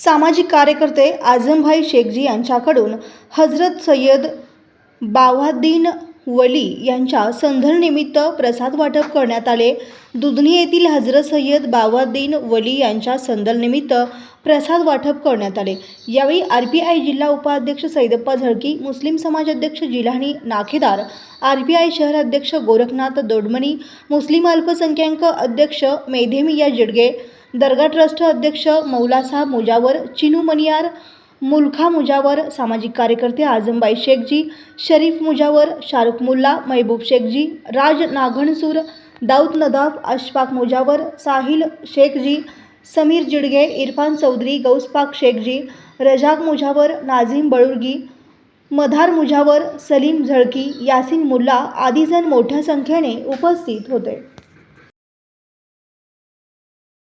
सामाजिक कार्यकर्ते आझमभाई शेखजी यांच्याकडून हजरत सय्यद बावाद्दीन वली यांच्या संधलनिमित्त प्रसाद वाटप करण्यात आले। दुधनी येथील हजरत सय्यद बावाद्दीन वली यांच्या संधलनिमित्त प्रसाद वाटप करण्यात आले। यावेळी आरपीआय जिल्हा उपाध्यक्ष सैदप्पा झळकी, मुस्लिम समाज अध्यक्ष जिलानी नाखेदार, आरपीआय शहर अध्यक्ष गोरखनाथ दोडमणी, मुस्लिम अल्पसंख्याक अध्यक्ष मेधेमिया जिडगे, दरगाह ट्रस्ट अध्यक्ष मौलासाब मुजावर, चिनू मनियार, मुल्खा मुजावर, सामाजिक कार्यकर्ते आझमभाई शेखजी, शरीफ मुजावर, शाहरुख मुल्ला, महबूब शेखजी, राज नागणसूर, दाऊद नदाफ, अशफाक मुजावर, साहिल शेखजी, समीर जिडगे, इरफान चौधरी, गौसपाक शेखजी, रजाक मुजावर, नाझीम बळुर्गी, मधार मुजावर, सलीम झळकी, यासिन मुल्ला आदी जण मोठ्या संख्येने उपस्थित होते।